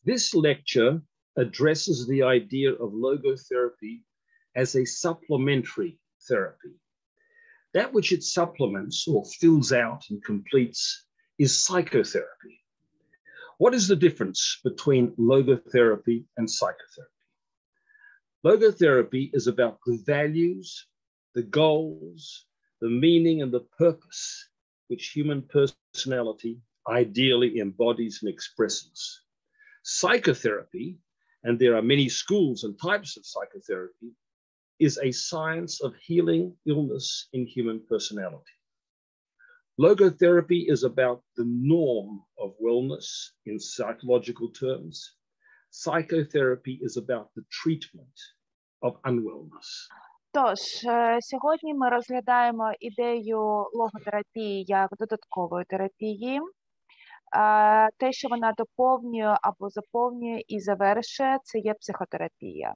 This lecture addresses the idea of logotherapy as a supplementary therapy. That which it supplements or fills out and completes is psychotherapy. What is the difference between logotherapy and psychotherapy? Logotherapy is about the values, the goals, the meaning and the purpose which human personality ideally embodies and expresses. Psychotherapy, and there are many schools and types of psychotherapy, is a science of healing illness in human personality. Logotherapy is about the norm of wellness in psychological terms. Psychotherapy is about the treatment of unwellness. Тож, сьогодні ми розглядаємо ідею логотерапії як додаткової терапії. Те, що вона доповнює або заповнює і завершує, це є психотерапія.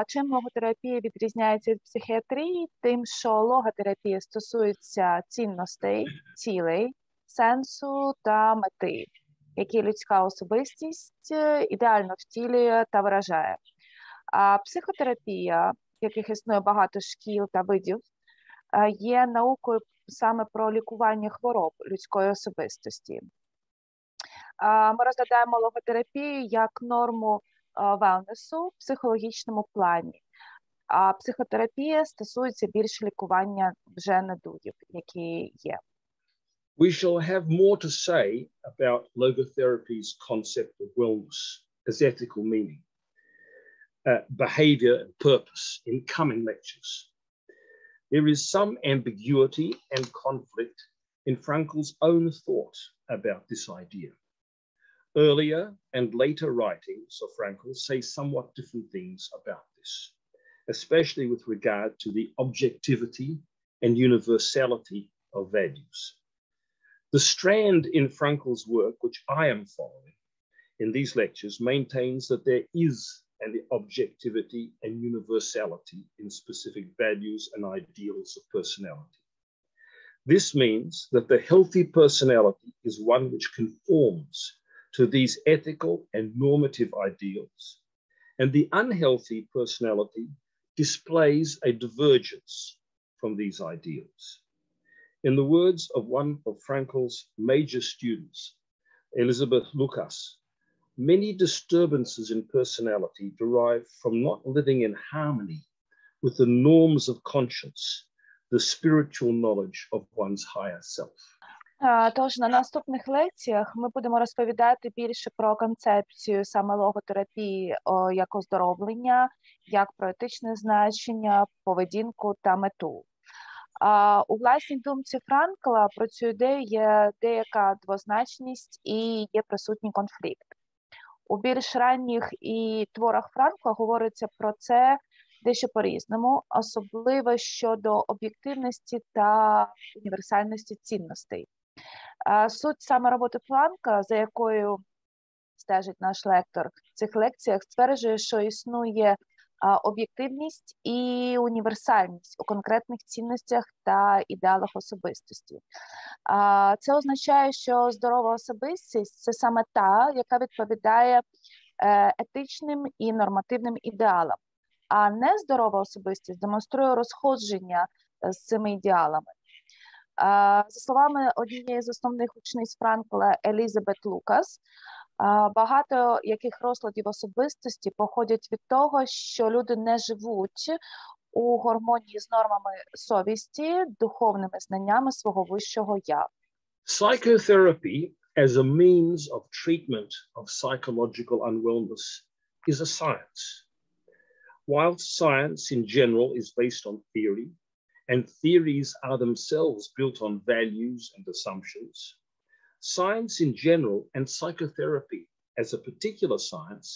Чим логотерапія відрізняється від психіатрії? Тим, що логотерапія стосується цінностей, цілей, сенсу та мети, які людська особистість ідеально втілює та виражає. А психотерапія, яких існує багато шкіл та видів, є наукою саме про лікування хвороб людської особистості. Ми розглядаємо логотерапію як норму велнесу в психологічному плані, а психотерапія стосується більше лікування вже недугів, які є. We shall have more to say about logotherapy's concept of wellness as ethical meaning, behavior and purpose in coming lectures. There is some ambiguity and conflict in Frankl's own thought about this idea. Earlier and later writings of Frankl say somewhat different things about this, especially with regard to the objectivity and universality of values. The strand in Frankl's work, which I am following in these lectures, maintains that there is an objectivity and universality in specific values and ideals of personality. This means that the healthy personality is one which conforms to these ethical and normative ideals, and the unhealthy personality displays a divergence from these ideals. In the words of one of Frankl's major students, Elizabeth Lucas, many disturbances in personality derive from not living in harmony with the norms of conscience, the spiritual knowledge of one's higher self. Тож на наступних лекціях ми будемо розповідати більше про концепцію саме логотерапії як оздоровлення, як про етичне значення, поведінку та мету. У власній думці Франкла про цю ідею є деяка двозначність і є присутній конфлікт. У більш ранніх і творах Франкла говориться про це дещо по-різному, особливо щодо об'єктивності та універсальності цінностей. Суть саме роботи Франкла, за якою стежить наш лектор в цих лекціях, стверджує, що існує об'єктивність і універсальність у конкретних цінностях та ідеалах особистості. Це означає, що здорова особистість – це саме та, яка відповідає етичним і нормативним ідеалам, а нездорова особистість демонструє розходження з цими ідеалами. За словами однієї з основних учениць Франкла Елізабет Лукас, багато яких розладів особистості походять від того, що люди не живуть у гармонії з нормами совісті, духовними знаннями свого вищого «я». Psychotherapy as a means of treatment of psychological unwellness is a science. While science in general is based on theory, and theories are themselves built on values and assumptions, science in general and psychotherapy as a particular science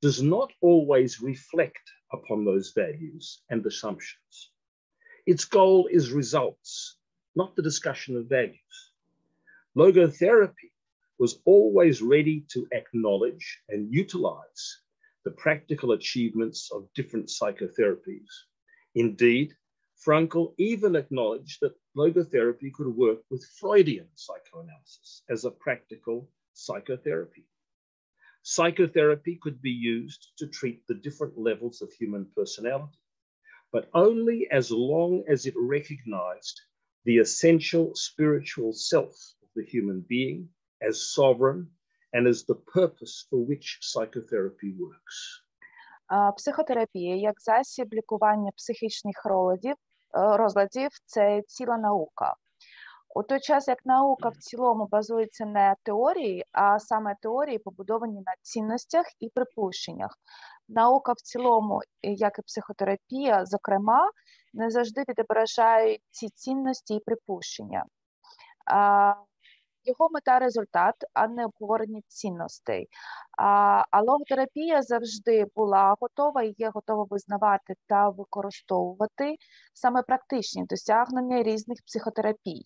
does not always reflect upon those values and assumptions. Its goal is results, not the discussion of values. Logotherapy was always ready to acknowledge and utilize the practical achievements of different psychotherapies. Indeed, Frankl even acknowledged that logotherapy could work with Freudian psychoanalysis as a practical psychotherapy. Psychotherapy could be used to treat the different levels of human personality, but only as long as it recognized the essential spiritual self of the human being as sovereign and as the purpose for which psychotherapy works. Психотерапія як засіб лікування психічних розладів – це ціла наука. У той час, як наука в цілому базується на теорії, а саме теорії побудовані на цінностях і припущеннях. Наука в цілому, як і психотерапія, зокрема, не завжди відображають ці цінності і припущення. Його мета – результат, а не обговорення цінностей. А логотерапія завжди була готова і є готова визнавати та використовувати саме практичні досягнення різних психотерапій.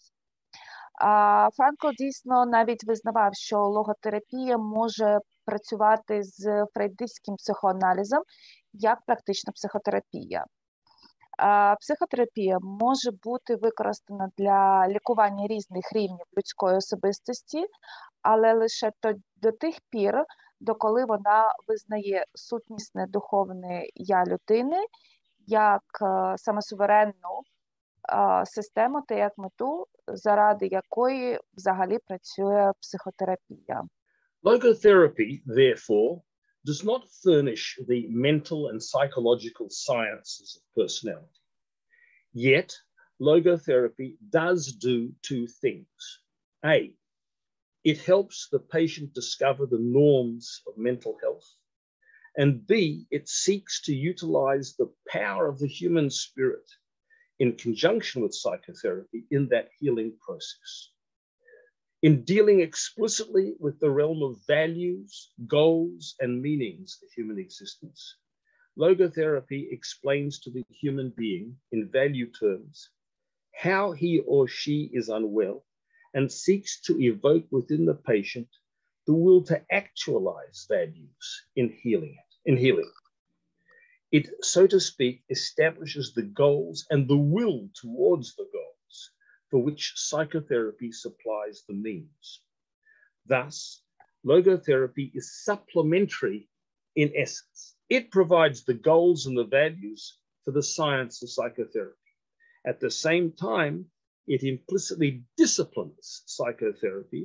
Франкл дійсно навіть визнавав, що логотерапія може працювати з фрейдистським психоаналізом як практична психотерапія. Психотерапія може бути використана для лікування різних рівнів людської особистості, але лише до тих пір, доколи вона визнає сутнісне духовне «я» людини як самосуверенну систему та як мету, заради якої взагалі працює психотерапія. Logotherapy, therefore, does not furnish the mental and psychological sciences of personality. Yet, logotherapy does do two things. A, it helps the patient discover the norms of mental health. And B, it seeks to utilize the power of the human spirit in conjunction with psychotherapy in that healing process. In dealing explicitly with the realm of values, goals, and meanings of human existence, logotherapy explains to the human being in value terms how he or she is unwell and seeks to evoke within the patient the will to actualize values in healing. It, so to speak, establishes the goals and the will towards the goals for which psychotherapy supplies the means. Thus, logotherapy is supplementary in essence. It provides the goals and the values for the science of psychotherapy. At the same time, it implicitly disciplines psychotherapy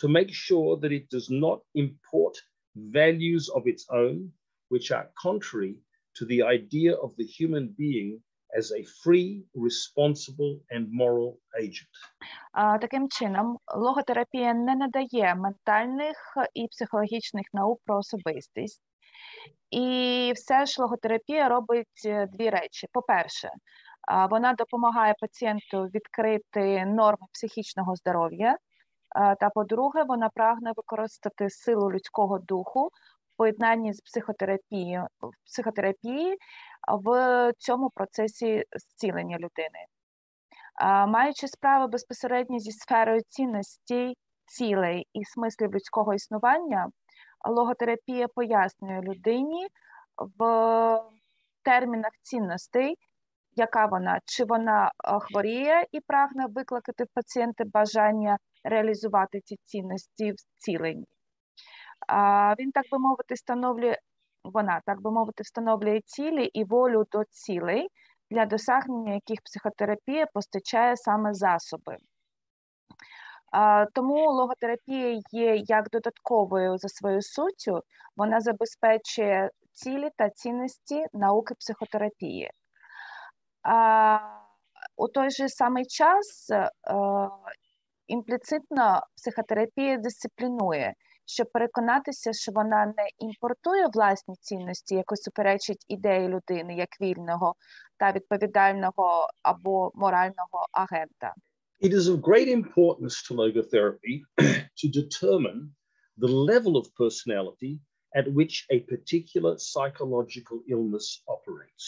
to make sure that it does not import values of its own, which are contrary to the idea of the human being as a free, responsible, and moral agent. Таким чином, логотерапія не надає ментальних і психологічних наук про особистість. І все ж логотерапія робить дві речі. По-перше, вона допомагає пацієнту відкрити норми психічного здоров'я. Та по-друге, вона прагне використати силу людського духу в поєднанні з психотерапії в цьому процесі зцілення людини. Маючи справу безпосередньо зі сферою цінностей, цілей і смислів людського існування, логотерапія пояснює людині в термінах цінностей, яка вона, чи вона хворіє і прагне викликати в пацієнта бажання реалізувати ці цінності в зціленні. Вона, так би мовити, встановлює цілі і волю до цілей, для досягнення яких психотерапія постачає саме засоби. Тому логотерапія є як додатковою за своєю суттю, вона забезпечує цілі та цінності науки психотерапії. У той же самий час імпліцитно психотерапія дисциплінує, щоб переконатися, що вона не імпортує власні цінності, якось суперечить ідеї людини як вільного та відповідального або морального агента. It is of great importance to logotherapy to determine the level of personality at which a particular psychological illness operates.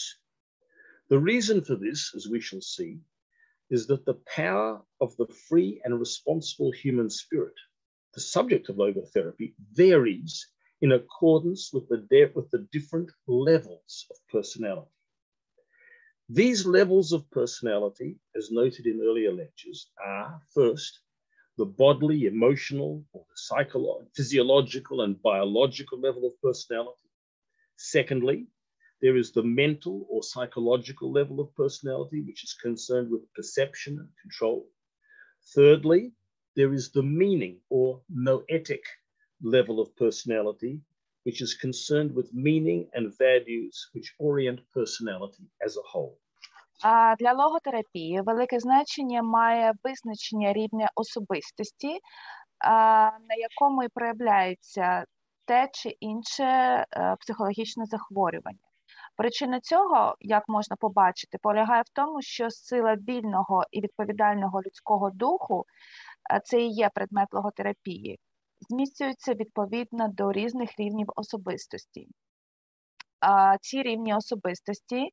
The reason for this, as we shall see, is that the power of the free and responsible human spirit, the subject of logotherapy, varies in accordance with the different levels of personality. These levels of personality, as noted in earlier lectures, are first, the bodily, emotional, or the physiological and biological level of personality. Secondly, there is the mental or psychological level of personality, which is concerned with perception and control. Thirdly, there is the meaning or noetic level of personality, which is concerned with meaning and values which orient personality as a whole. Для логотерапії велике значення має визначення рівня особистості, на якому і проявляється те чи інше психологічне захворювання. Причина цього, як можна побачити, полягає в тому, що сила вільного і відповідального людського духу, це і є предмет логотерапії, зміцнюється відповідно до різних рівнів особистості. Ці рівні особистості,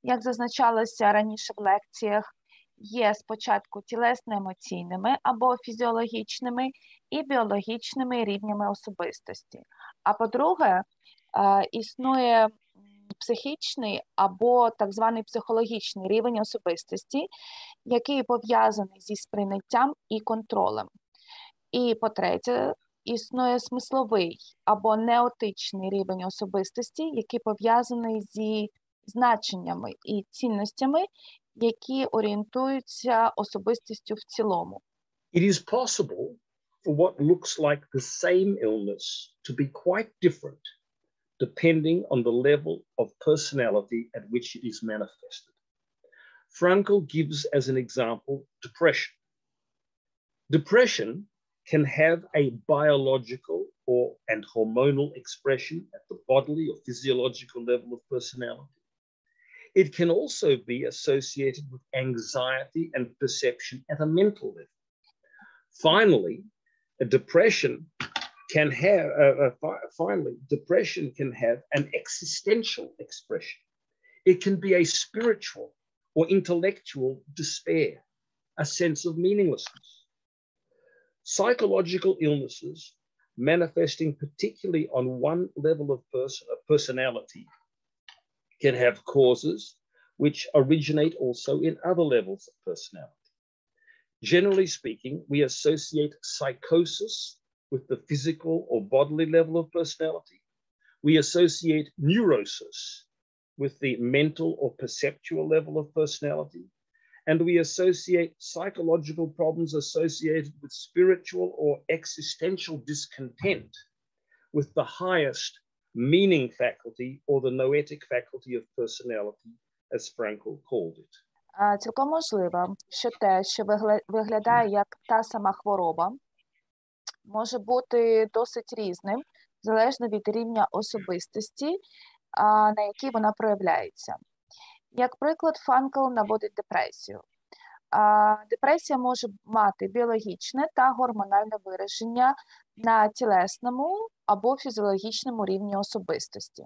як зазначалося раніше в лекціях, є спочатку тілесно-емоційними або фізіологічними і біологічними рівнями особистості. А по-друге, існує психічний або так званий психологічний рівень особистості, який пов'язаний зі сприйняттям і контролем. І по-третє, існує смисловий або неотичний рівень особистості, який пов'язаний зі значеннями і цінностями, які орієнтуються особистістю в цілому. It is possible for what looks like the same illness to be quite different depending on the level of personality at which it is manifested. Frankl gives as an example depression. Depression can have a biological and hormonal expression at the bodily or physiological level of personality. It can also be associated with anxiety and perception at a mental level. Finally, depression can have an existential expression. It can be a spiritual or intellectual despair, a sense of meaninglessness. Psychological illnesses manifesting particularly on one level of personality can have causes which originate also in other levels of personality. Generally speaking, we associate psychosis with the physical or bodily level of personality. We associate neurosis with the mental or perceptual level of personality. And we associate psychological problems associated with spiritual or existential discontent with the highest meaning faculty or the noetic faculty of personality, as Frankl called it. Цілком можливо, що те, що виглядає як та сама хвороба, може бути досить різним, залежно від рівня особистості, на якій вона проявляється. Як приклад, Франкл наводить депресію. Депресія може мати біологічне та гормональне вираження на тілесному або фізіологічному рівні особистості.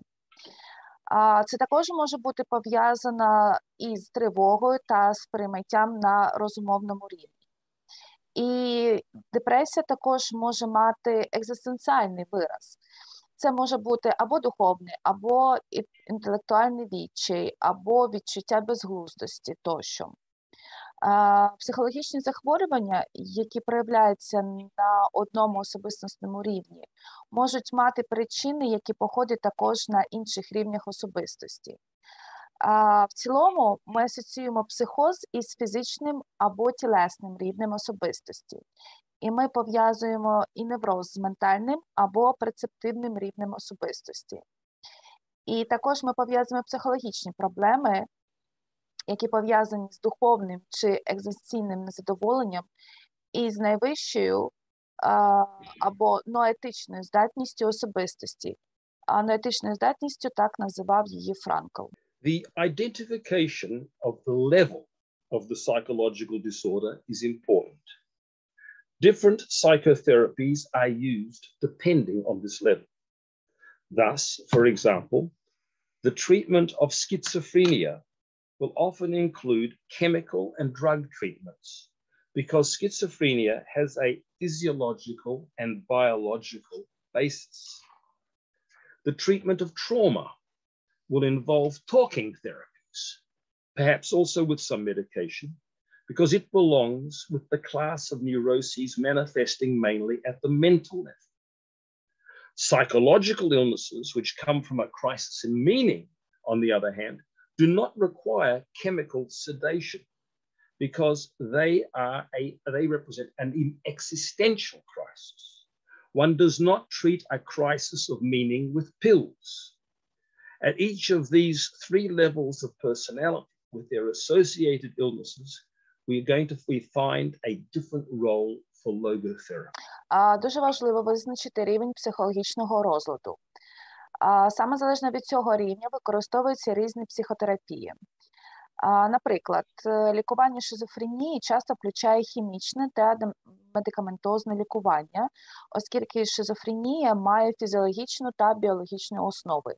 Це також може бути пов'язано із тривогою та сприйняттям на розумовному рівні. І депресія також може мати екзистенціальний вираз. Це може бути або духовний, або інтелектуальний відчай, або відчуття безглуздості тощо. Психологічні захворювання, які проявляються на одному особистісному рівні, можуть мати причини, які походять також на інших рівнях особистості. В цілому ми асоціюємо психоз із фізичним або тілесним рівнем особистості. І ми пов'язуємо і невроз з ментальним або перцептивним рівнем особистості. І також ми пов'язуємо психологічні проблеми, які пов'язані з духовним чи екзистенційним незадоволенням і з найвищою або ноетичною здатністю особистості. А ноетичною здатністю так називав її Франкл. The identification of the level of the psychological disorder is important. Different psychotherapies are used depending on this level. Thus, for example, the treatment of schizophrenia will often include chemical and drug treatments because schizophrenia has a physiological and biological basis. The treatment of trauma will involve talking therapies, perhaps also with some medication, because it belongs with the class of neuroses manifesting mainly at the mental level. Psychological illnesses, which come from a crisis in meaning, on the other hand, do not require chemical sedation because they represent an existential crisis. One does not treat a crisis of meaning with pills. At each of these three levels of personality with their associated illnesses, we find a different role for logotherapy. Дуже важливо визначити рівень психологічного розладу. Саме залежно від цього рівня використовуються різні психотерапії. Наприклад, лікування шизофренії часто включає хімічне та медикаментозне лікування, оскільки шизофренія має фізіологічну та біологічну основи.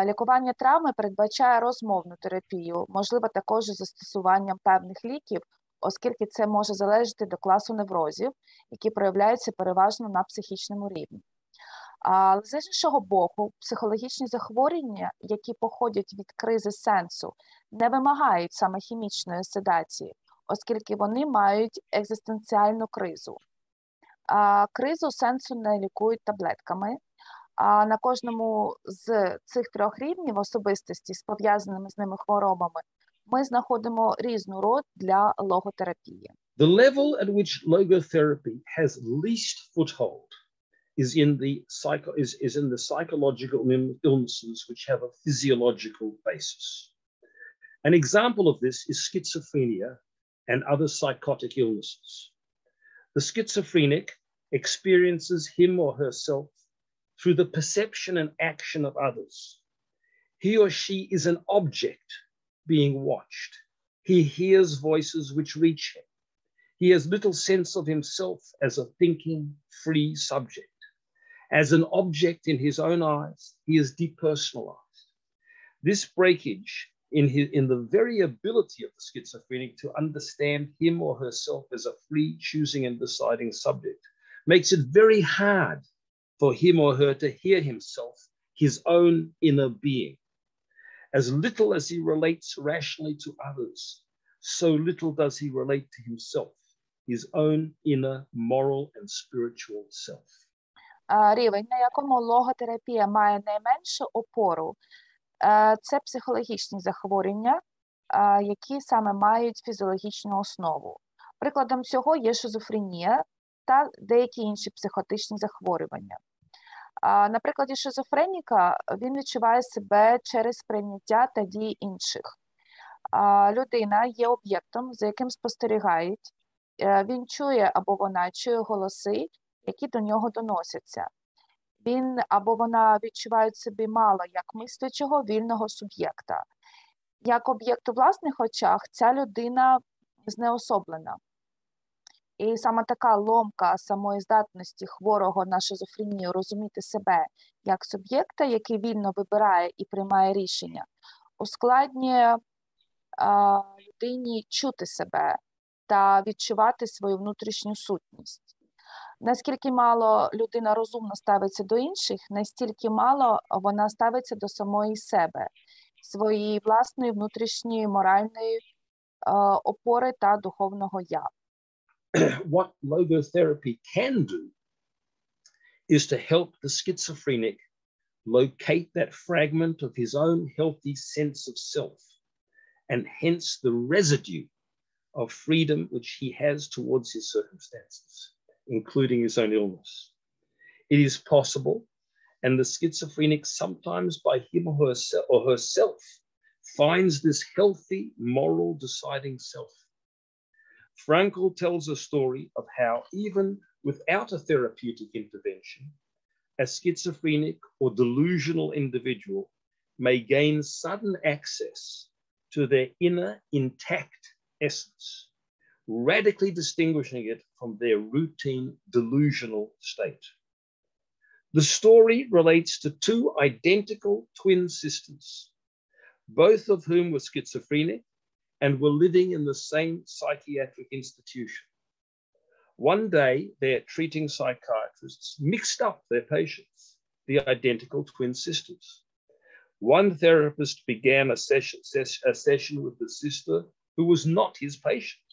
Лікування травми передбачає розмовну терапію, можливо також з застосуванням певних ліків, оскільки це може залежати до класу неврозів, які проявляються переважно на психічному рівні. Але з іншого боку, психологічні захворювання, які походять від кризи сенсу, не вимагають саме хімічної седації, оскільки вони мають екзистенціальну кризу. Кризу сенсу не лікують таблетками, а на кожному з цих трьох рівнів особистості з пов'язаними з ними хворобами ми знаходимо різну роль для логотерапії. The level at which logotherapy has least foothold is in the psychological illnesses which have a physiological basis. An example of this is schizophrenia and other psychotic illnesses. The schizophrenic experiences him or herself through the perception and action of others. He or she is an object being watched. He hears voices which reach him. He has little sense of himself as a thinking, free subject. As an object in his own eyes, he is depersonalized. This breakage in the very ability of the schizophrenic to understand him or herself as a free, choosing and deciding subject makes it very hard for him or her to hear himself, his own inner being. As little as he relates rationally to others, so little does he relate to himself, his own inner moral and spiritual self. Рівень, на якому логотерапія має найменшу опору, це психологічні захворювання, які саме мають фізіологічну основу. Прикладом цього є шизофренія та деякі інші психотичні захворювання. На прикладі шизофреніка він відчуває себе через сприйняття та дії інших. Людина є об'єктом, за яким спостерігають, він чує або вона чує голоси, які до нього доносяться. Він або вона відчувають собі мало як мислячого вільного суб'єкта. Як об'єкт у власних очах, ця людина знеособлена. І саме така ломка самої здатності хворого на шизофренію розуміти себе як суб'єкта, який вільно вибирає і приймає рішення, ускладнює людині чути себе та відчувати свою внутрішню сутність. Наскільки мало людина розумно ставиться до інших, настільки мало вона ставиться до самої себе, своєї власної внутрішньої моральної опори та духовного «я». What logotherapy can do is to help the schizophrenic locate that fragment of his own healthy sense of self and hence the residue of freedom which he has towards his circumstances, including his own illness. It is possible, and the schizophrenic sometimes by him or herself finds this healthy, moral, deciding self. Frankl tells a story of how even without a therapeutic intervention, a schizophrenic or delusional individual may gain sudden access to their inner intact essence, radically distinguishing it from their routine delusional state. The story relates to two identical twin sisters, both of whom were schizophrenic and were living in the same psychiatric institution. One day, their treating psychiatrists mixed up their patients, the identical twin sisters. One therapist began a session with the sister who was not his patient.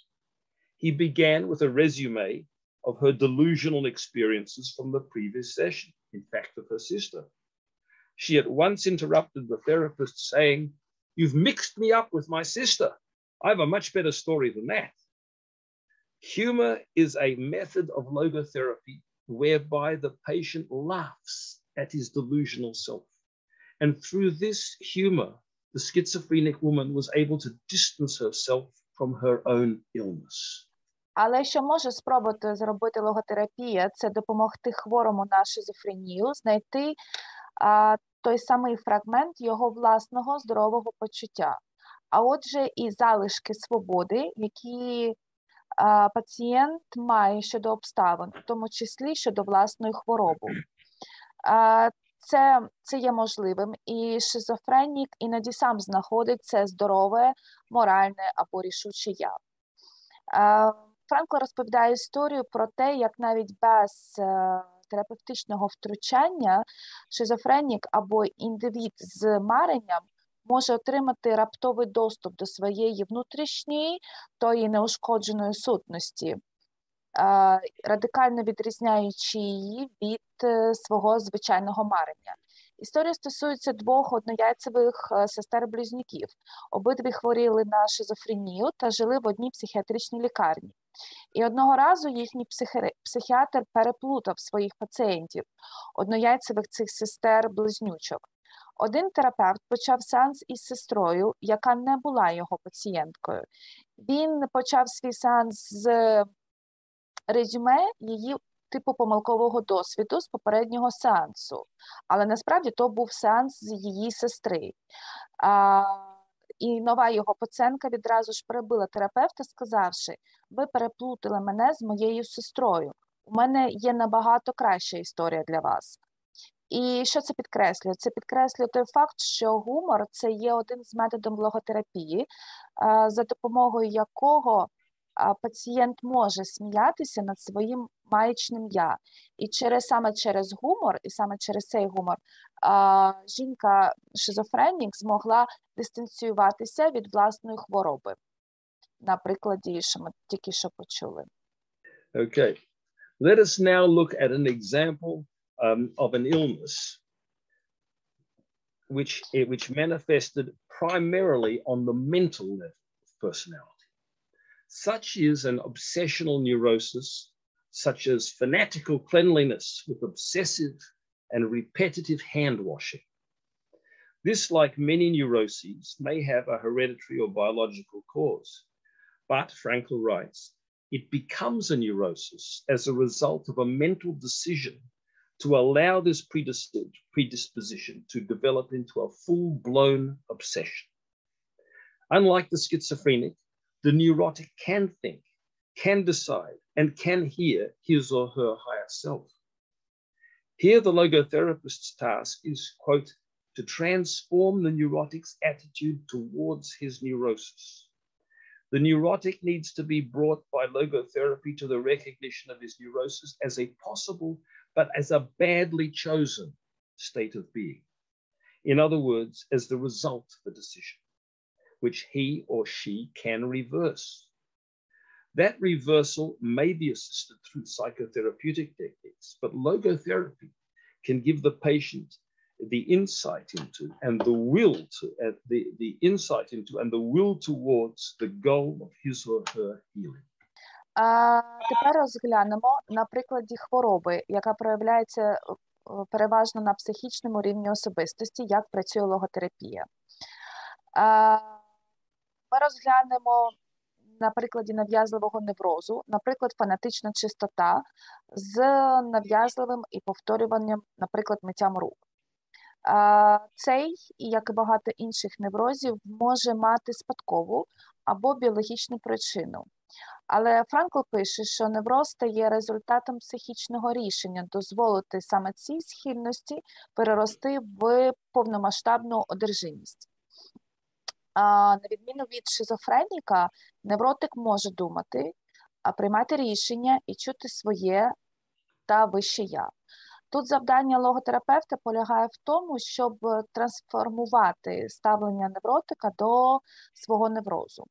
He began with a resume of her delusional experiences from the previous session, in fact, of her sister. She at once interrupted the therapist, saying, "You've mixed me up with my sister. I have a much better story than that." Humor is a method of logotherapy whereby the patient laughs at his delusional self. And through this humor, the schizophrenic woman was able to distance herself from her own illness. Але що може спробувати зробити логотерапія, це допомогти хворому на шизофренію знайти той самий фрагмент його власного здорового почуття. А отже, і залишки свободи, які пацієнт має щодо обставин, в тому числі щодо власної хвороби. Це є можливим, і шизофренік іноді сам знаходить це здорове, моральне або рішуче я. Франкл розповідає історію про те, як навіть без терапевтичного втручання шизофренік або індивід з маренням може отримати раптовий доступ до своєї внутрішньої, тої неушкодженої сутності, радикально відрізняючи її від свого звичайного марення. Історія стосується двох однояйцевих сестер-близнюків. Обидві хворіли на шизофренію та жили в одній психіатричній лікарні. І одного разу їхній психіатр переплутав своїх пацієнтів, однояйцевих цих сестер-близнючок. Один терапевт почав сеанс із сестрою, яка не була його пацієнткою. Він почав свій сеанс з резюме її типу помилкового досвіду з попереднього сеансу. Але насправді то був сеанс з її сестри. І нова його пацієнтка відразу ж перебила терапевта, сказавши: "Ви переплутали мене з моєю сестрою. У мене є набагато краща історія для вас." І що це підкреслює? Це підкреслює той факт, що гумор – це є один з методів логотерапії, за допомогою якого пацієнт може сміятися над своїм маячним «я». І саме через гумор, і саме через цей гумор, жінка-шизофренік змогла дистанціюватися від власної хвороби. На прикладі, що ми тільки що почули. Okay. Let us now look at an example of an illness which manifested primarily on the mental level of personality. Such is an obsessional neurosis, such as fanatical cleanliness with obsessive and repetitive hand washing. This, like many neuroses, may have a hereditary or biological cause, but, Frankel writes, it becomes a neurosis as a result of a mental decision to allow this predisposition to develop into a full-blown obsession. Unlike the schizophrenic, the neurotic can think, can decide, and can hear his or her higher self. Here, the logotherapist's task is, quote, to transform the neurotic's attitude towards his neurosis. The neurotic needs to be brought by logotherapy to the recognition of his neurosis as a possible, but as a badly chosen state of being. In other words, as the result of a decision, which he or she can reverse. That reversal may be assisted through psychotherapeutic techniques, but logotherapy can give the patient the insight into and the will to the insight into and the will towards the goal of his or her healing. Тепер розглянемо на прикладі хвороби, яка проявляється переважно на психічному рівні особистості, як працює логотерапія. Ми розглянемо на прикладі нав'язливого неврозу, наприклад, фанатична чистота з нав'язливим і повторюванням, наприклад, миттям рук. Цей, і як і багато інших неврозів, може мати спадкову або біологічну причину. Але Франкл пише, що невроз стає результатом психічного рішення дозволити саме цій схильності перерости в повномасштабну одержимість. На відміну від шизофреніка, невротик може думати, приймати рішення і чути своє та вище «я». Тут завдання логотерапевта полягає в тому, щоб трансформувати ставлення невротика до свого неврозу.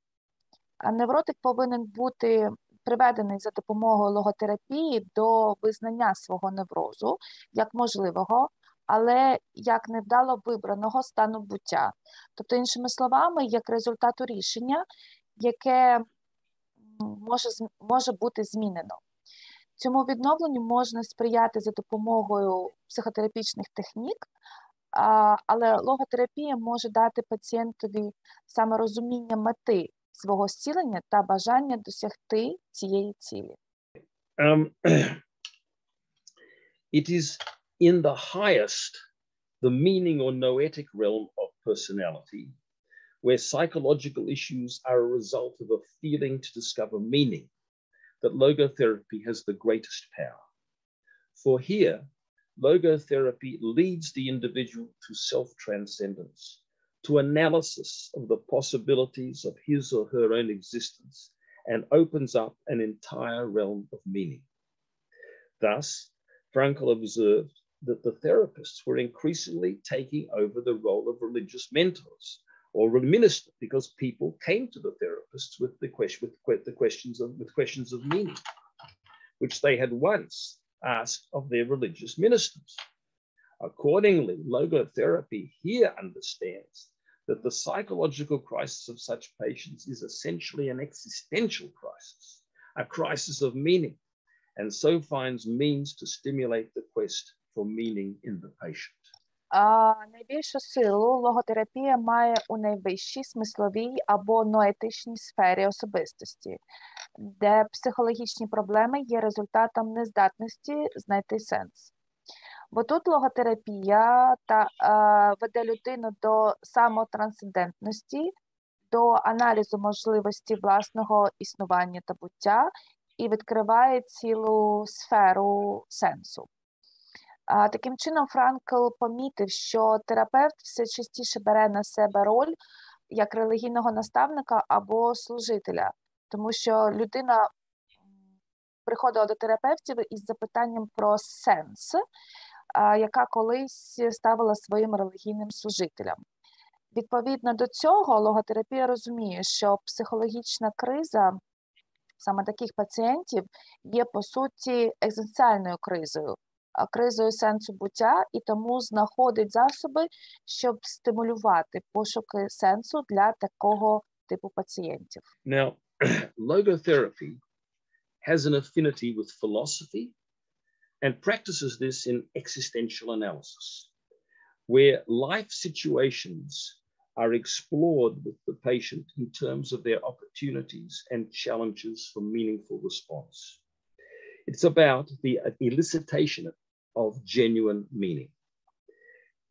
Невротик повинен бути приведений за допомогою логотерапії до визнання свого неврозу як можливого, але як невдало вибраного стану буття. Тобто, іншими словами, як результату рішення, яке може бути змінено. Цьому відновленню можна сприяти за допомогою психотерапічних технік, але логотерапія може дати пацієнтові саме розуміння мети свого зцілення та бажання досягти цієї цілі. It is in the highest, the meaning or noetic realm of personality, where psychological issues are a result of a feeling to discover meaning, that logotherapy has the greatest power. For here, logotherapy leads the individual to self-transcendence, to analysis of the possibilities of his or her own existence, and opens up an entire realm of meaning. Thus, Frankl observed that the therapists were increasingly taking over the role of religious mentors or minister, because people came to the therapists with questions of meaning, which they had once asked of their religious ministers. Accordingly, logotherapy here understands that the psychological crisis of such patients is essentially an existential crisis, a crisis of meaning, and so finds means to stimulate the quest for meaning in the patient. Найбільшу силу логотерапія має у найвищій смисловій або ноетичній сфері особистості, де психологічні проблеми є результатом нездатності знайти сенс. Бо тут логотерапія веде людину до самотрансцендентності, до аналізу можливості власного існування та буття і відкриває цілу сферу сенсу. Таким чином, Франкл помітив, що терапевт все частіше бере на себе роль як релігійного наставника або служителя, тому що людина приходила до терапевтів із запитанням про сенс, яка колись ставила своїм релігійним служителям. Відповідно до цього, логотерапія розуміє, що психологічна криза саме таких пацієнтів є, по суті, екзистенціальною кризою, кризою сенсу буття, і тому знаходить засоби, щоб стимулювати пошуки сенсу для такого типу пацієнтів. Now, logotherapy has an affinity with philosophy and practices this in existential analysis, where life situations are explored with the patient in terms of their opportunities and challenges for meaningful response. It's about the elicitation of genuine meaning.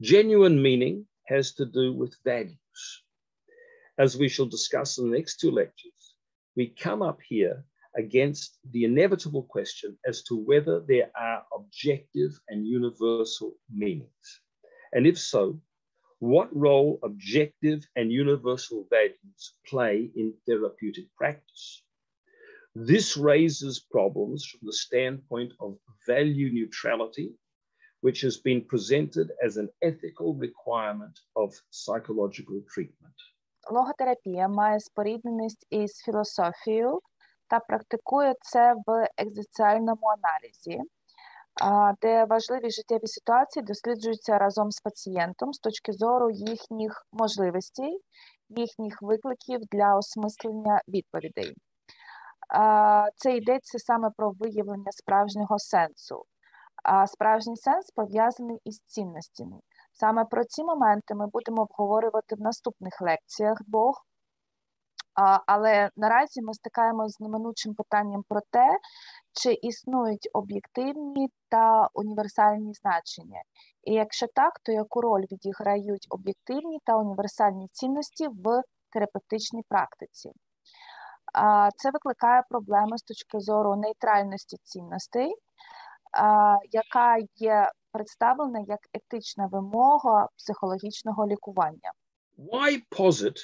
Genuine meaning has to do with values. As we shall discuss in the next two lectures, we come up here against the inevitable question as to whether there are objective and universal meanings. And if so, what role objective and universal values play in therapeutic practice? This raises problems from the standpoint of value neutrality, which has been presented as an ethical requirement of psychological treatment. Логотерапія має спорідненість із філософією та практикує це в екзистенціальному аналізі, де важливі життєві ситуації досліджуються разом з пацієнтом з точки зору їхніх можливостей, їхніх викликів для осмислення відповідей. Це йдеться саме про виявлення справжнього сенсу. А справжній сенс пов'язаний із цінностями. Саме про ці моменти ми будемо обговорювати в наступних лекціях двох. Але наразі ми стикаємося з неминучим питанням про те, чи існують об'єктивні та універсальні значення. І якщо так, то яку роль відіграють об'єктивні та універсальні цінності в терапевтичній практиці. Це викликає проблеми з точки зору нейтральності цінностей, яка є представлена як етична вимога психологічного лікування. Why posit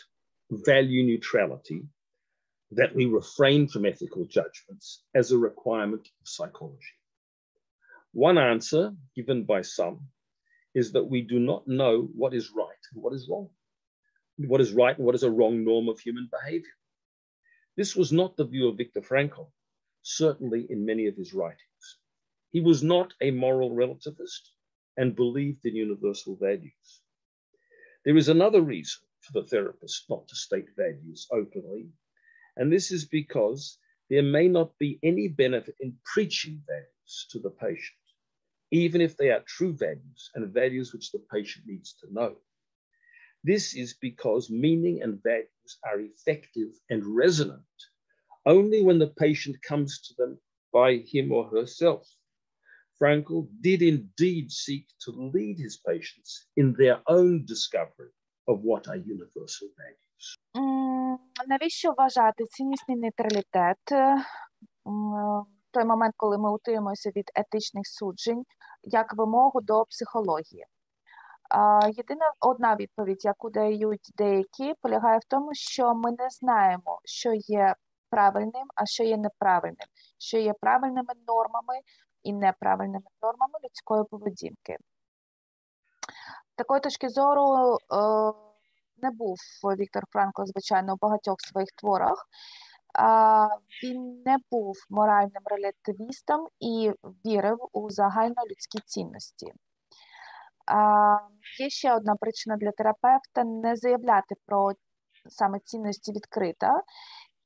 value neutrality, that we refrain from ethical judgments, as a requirement of psychology? One answer given by some is that we do not know what is right and what is wrong, what is right and what is a wrong norm of human behavior. This was not the view of Viktor Frankl, certainly in many of his writings. He was not a moral relativist and believed in universal values. There is another reason for the therapist not to state values openly, and this is because there may not be any benefit in preaching values to the patient, even if they are true values and values which the patient needs to know. This is because meaning and values are effective and resonant only when the patient comes to them by him or herself. Frankl did indeed seek to lead his patients in their own discovery of what are universal values. Навіщо вважати ціннісний нейтралітет в той момент, коли ми утримуємося від етичних суджень, як вимогу до психології? Єдина одна відповідь, яку дають деякі, полягає в тому, що ми не знаємо, що є правильним, а що є неправильним, що є правильними нормами і неправильними нормами людської поведінки. Такої точки зору не був Віктор Франкл, звичайно, у багатьох своїх творах. Він не був моральним релятивістом і вірив у загальнолюдські цінності. Є ще одна причина для терапевта не заявляти про саме цінності відкрито,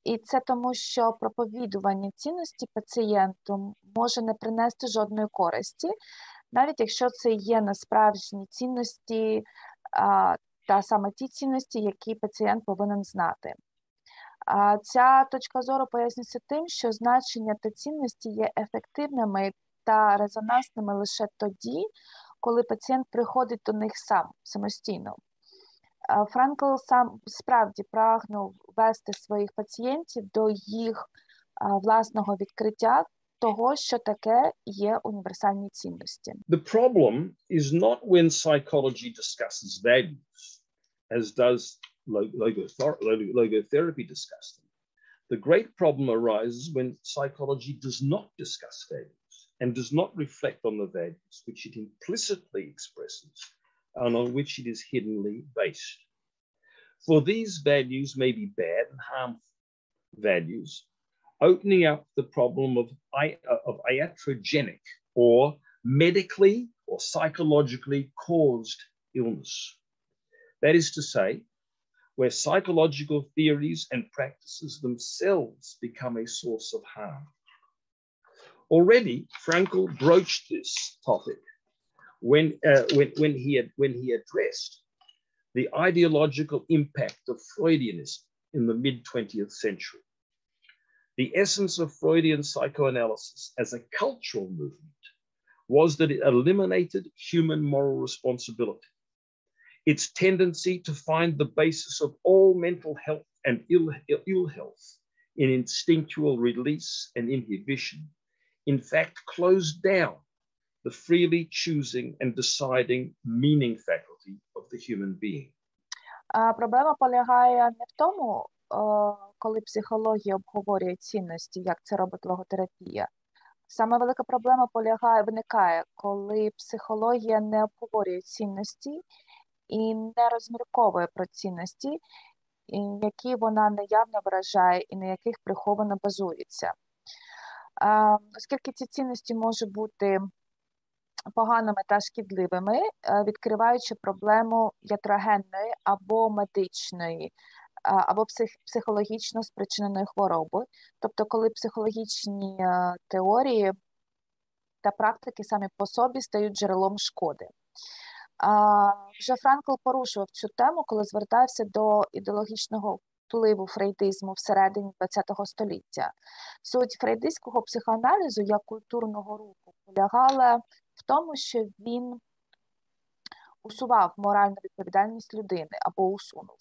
і це тому, що проповідування цінності пацієнту може не принести жодної користі, навіть якщо це є насправжні цінності, та саме ті цінності, які пацієнт повинен знати. Ця точка зору пояснюється тим, що значення та цінності є ефективними та резонансними лише тоді, коли пацієнт приходить до них самостійно. Франкл сам справді прагнув вести своїх пацієнтів до їх власного відкриття того, що таке є універсальні цінності. The problem is not when psychology discusses values, as does logotherapy discuss them. The great problem arises when psychology does not discuss values and does not reflect on the values which it implicitly expresses and on which it is hiddenly based. For these values may be bad and harmful values, opening up the problem of iatrogenic or medically or psychologically caused illness. That is to say, where psychological theories and practices themselves become a source of harm. Already, Frankl broached this topic when he addressed the ideological impact of Freudianism in the mid-20th century. The essence of Freudian psychoanalysis as a cultural movement was that it eliminated human moral responsibility. Its tendency to find the basis of all mental health and ill health in instinctual release and inhibition, in fact, closed down the freely choosing and deciding meaning faculty of the human being. Проблема полягає не в тому, коли психологія обговорює цінності, як це робить логотерапія. Саме велика проблема виникає, коли психологія не обговорює цінності і не розмірковує про цінності, які вона наявно виражає і на яких приховано базується. Оскільки ці цінності можуть бути поганими та шкідливими, відкриваючи проблему ятрогенної або медичної, або психологічно спричиненої хвороби. Тобто, коли психологічні теорії та практики самі по собі стають джерелом шкоди. Вже Франкл порушував цю тему, коли звертався до ідеологічного впливу фрейдизму всередині ХХ століття. Суть фрейдистського психоаналізу як культурного руху полягала в тому, що він усував моральну відповідальність людини або усунув.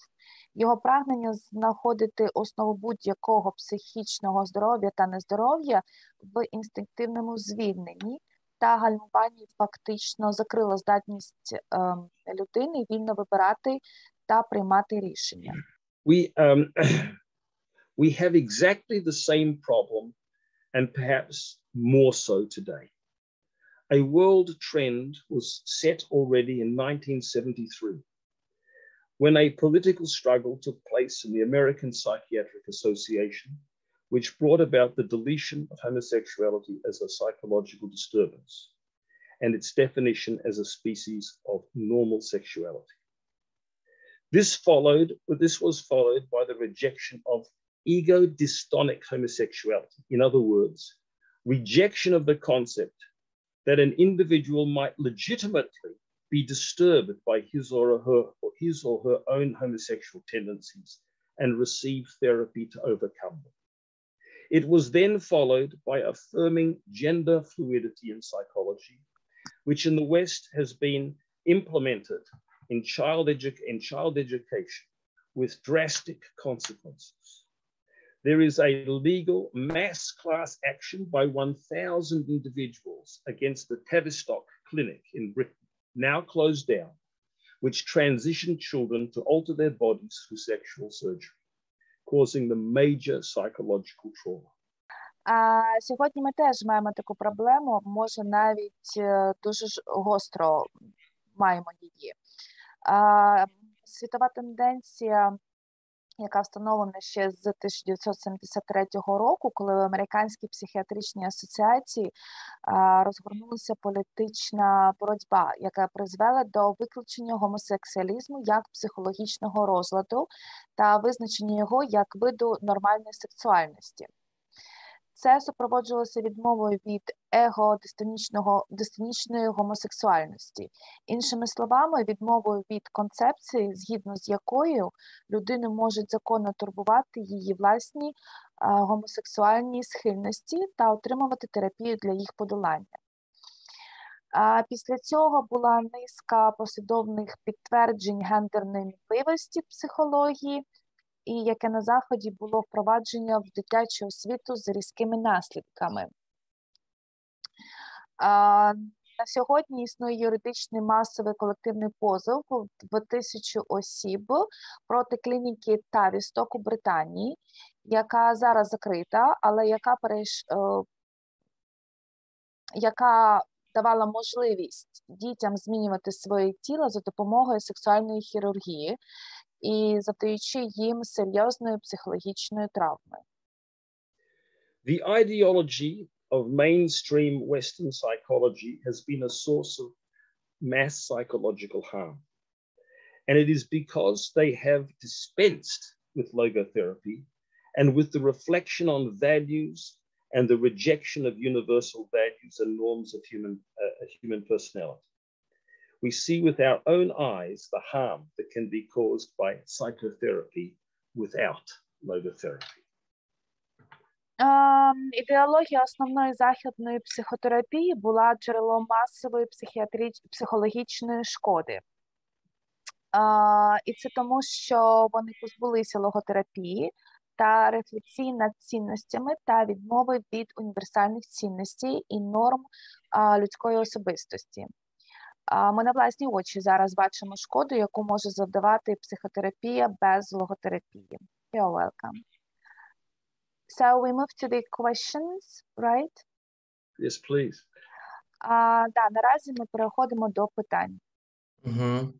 Його прагнення знаходити основу будь-якого психічного здоров'я та нездоров'я в інстинктивному звільненні та гальмуванні фактично закрило здатність людини вільно вибирати та приймати рішення. We have exactly the same problem, and perhaps more so today. A world trend was set already in 1973, when a political struggle took place in the American Psychiatric Association which brought about the deletion of homosexuality as a psychological disturbance and its definition as a species of normal sexuality. This was followed by the rejection of ego-dystonic homosexuality. In other words, rejection of the concept that an individual might legitimately be disturbed by his or her own homosexual tendencies and receive therapy to overcome them. It was then followed by affirming gender fluidity in psychology, which in the West has been implemented in child education with drastic consequences. There is a legal mass class action by 1,000 individuals against the Tavistock Clinic in Britain, now closed down, which transitioned children to alter their bodies through sexual surgery, causing them major psychological trauma. Сьогодні ми теж маємо таку проблему, може навіть дуже гостро маємо її. Світова тенденція, яка встановлена ще з 1973 року, коли в Американській психіатричній асоціації розгорнулася політична боротьба, яка призвела до виключення гомосексуалізму як психологічного розладу та визначення його як виду нормальної сексуальності. Це супроводжувалося відмовою від его-дистонічної гомосексуальності. Іншими словами, відмовою від концепції, згідно з якою людини можуть законно турбувати її власні гомосексуальні схильності та отримувати терапію для їх подолання. Після цього була низка послідовних підтверджень гендерної мінливості психології, і яке на Заході було впровадження в дитячу освіту з різкими наслідками. На сьогодні існує юридичний масовий колективний позов в 1000 осіб проти клініки Тавісток у Британії, яка зараз закрита, але яка давала можливість дітям змінювати своє тіло за допомогою сексуальної хірургії і завдаючи їм серйозної психологічної травми. The ideology of mainstream Western psychology has been a source of mass psychological harm. And it is because they have dispensed with logotherapy and with the reflection on values and the rejection of universal values and norms of human personality. We see with our own eyes the harm that can be caused by psychotherapy without logotherapy. Ідеологія основної західної психотерапії була джерелом масової психологічної шкоди. І це тому, що вони позбулися логотерапії та рефлексії над цінностями та відмови від універсальних цінностей і норм людської особистості. Ми на власні очі зараз бачимо шкоду, яку може завдавати психотерапія без логотерапії. You're welcome. So we move to the questions, right? Yes, please. Да, наразі ми переходимо до питань. Угу.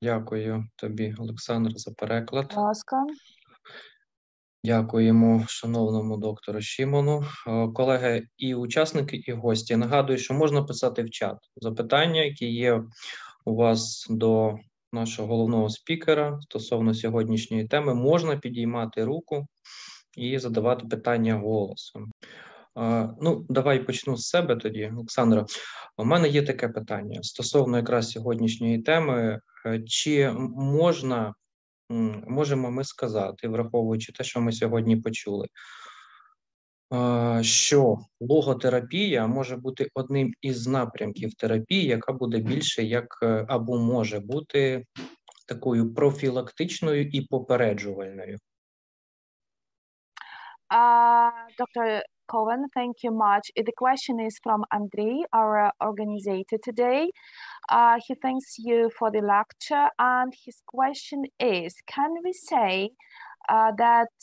Дякую тобі, Олександр, за переклад. Будь ласка. Дякуємо шановному доктору Шімону. Колеги і учасники, і гості, нагадую, що можна писати в чат запитання, які є у вас до нашого головного спікера стосовно сьогоднішньої теми. Можна підіймати руку і задавати питання голосом. Давай почну з себе тоді, Олександра. У мене є таке питання стосовно якраз сьогоднішньої теми. Чи можемо ми сказати, враховуючи те, що ми сьогодні почули, що логотерапія може бути одним із напрямків терапії, яка буде більше як або може бути такою профілактичною і попереджувальною? Dr. Cohen, thank you much. The question is from Andrei, our organizer today. He thanks you for the lecture, and his question is, can we say that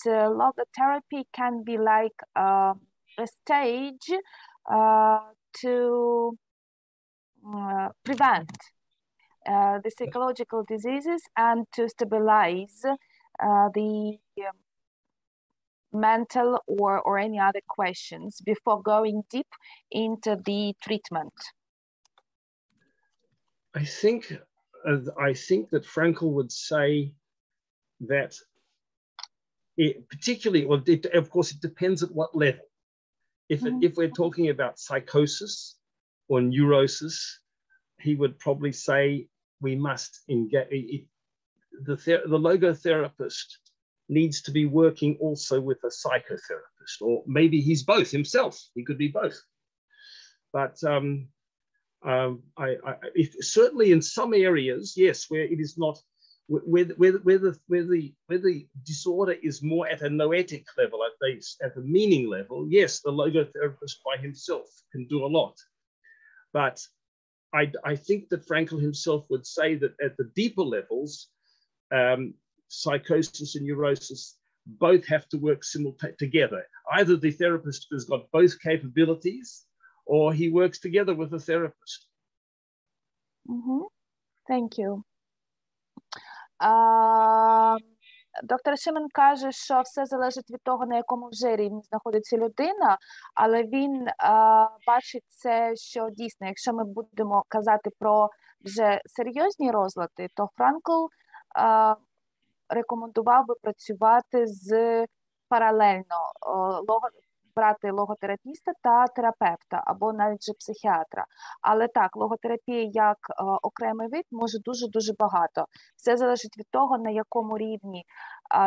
logotherapy can be like a stage to prevent the psychological diseases and to stabilize the mental or any other questions before going deep into the treatment? I think that Frankel would say that particularly, well, of course, it depends at what level. If we're talking about psychosis or neurosis, he would probably say we must engage. The logotherapist needs to be working also with a psychotherapist, or maybe he's both himself. He could be both. But certainly in some areas, yes, where it is not, where the disorder is more at a noetic level, at a meaning level, yes, the logotherapist by himself can do a lot. But I think that Frankel himself would say that at the deeper levels, psychosis and neurosis both have to work together. Either the therapist has got both capabilities, or he works together with the therapist. Thank you. Доктор Шимон каже, що все залежить від того, на якому вже рівні знаходиться людина, але він бачить це, що дійсно, якщо ми будемо казати про вже серйозні розлади, то Франкл рекомендував би працювати з паралельно, брати логотерапіста та терапевта, або навіть же психіатра. Але так, логотерапія як окремий вид може дуже-дуже багато. Все залежить від того, на якому рівні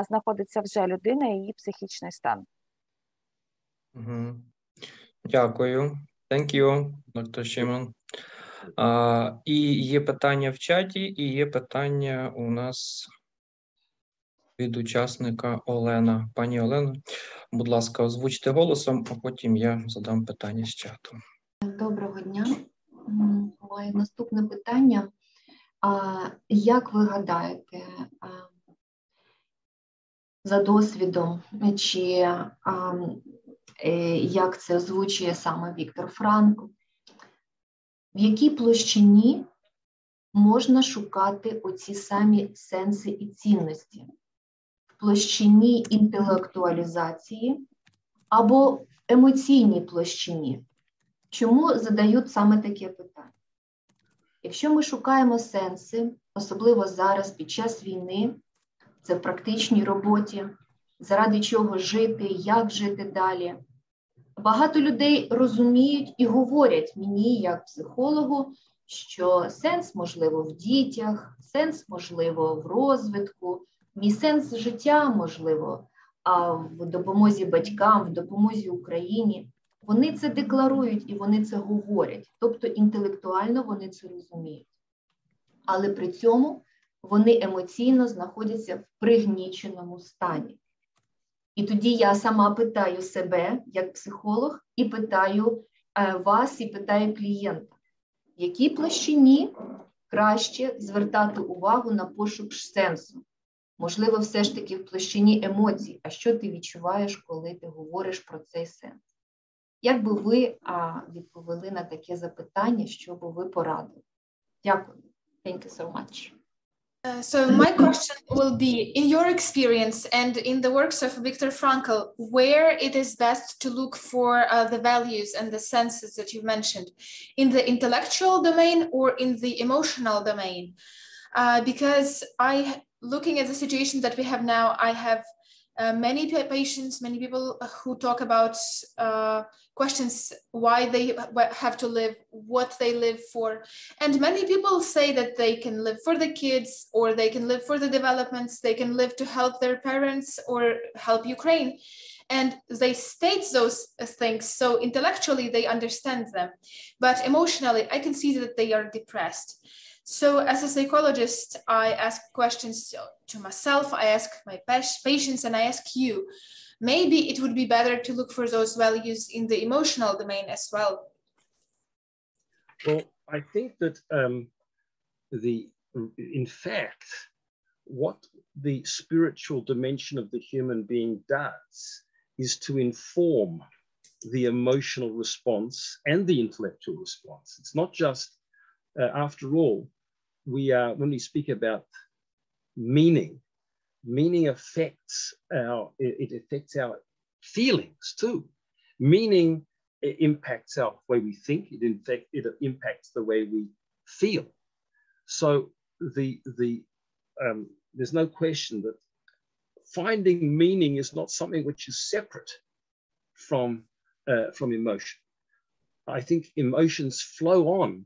знаходиться вже людина і її психічний стан. Дякую. Thank you, доктор Шимон. І є питання в чаті, і є питання у нас від учасника Олена. Пані Олено, будь ласка, озвучте голосом, а потім я задам питання з чату. Доброго дня. Моє наступне питання. Як ви гадаєте, за досвідом, чи як це озвучує саме Віктор Франкл, в якій площині можна шукати оці самі сенси і цінності? В площині інтелектуалізації або в емоційній площині? Чому задають саме таке питання? Якщо ми шукаємо сенси, особливо зараз під час війни, це в практичній роботі, заради чого жити, як жити далі, багато людей розуміють і говорять мені, як психологу, що сенс, можливо, в дітях, сенс, можливо, в розвитку, мій сенс життя, можливо, в допомозі батькам, в допомозі Україні. Вони це декларують і вони це говорять, тобто інтелектуально вони це розуміють. Але при цьому вони емоційно знаходяться в пригніченому стані. І тоді я сама питаю себе, як психолог, і питаю вас, і питаю клієнта, в якій площині краще звертати увагу на пошук сенсу? Можливо, все ж таки в площині емоцій. А що ти відчуваєш, коли ти говориш про цей сенс? Як би ви відповіли на таке запитання, що би ви порадили? Дякую. Thank you so much. So my question will be, in your experience and in the works of Viktor Frankl, where it is best to look for the values and the senses that you mentioned, in the intellectual domain or in the emotional domain? Because looking at the situation that we have now, I have many patients, many people who talk about questions why they have to live, what they live for. And many people say that they can live for the kids, or they can live for the developments, they can live to help their parents or help Ukraine. And they state those things, so intellectually they understand them. But emotionally, I can see that they are depressed. So as a psychologist, I ask questions to myself, I ask my patients, and I ask you, maybe it would be better to look for those values in the emotional domain as well. Well, I think that in fact, what the spiritual dimension of the human being does is to inform the emotional response and the intellectual response. It's not just, after all, when we speak about meaning affects our feelings too. Meaning impacts our way we think. It impacts the way we feel. So there's no question that finding meaning is not something which is separate from emotion. I think emotions flow on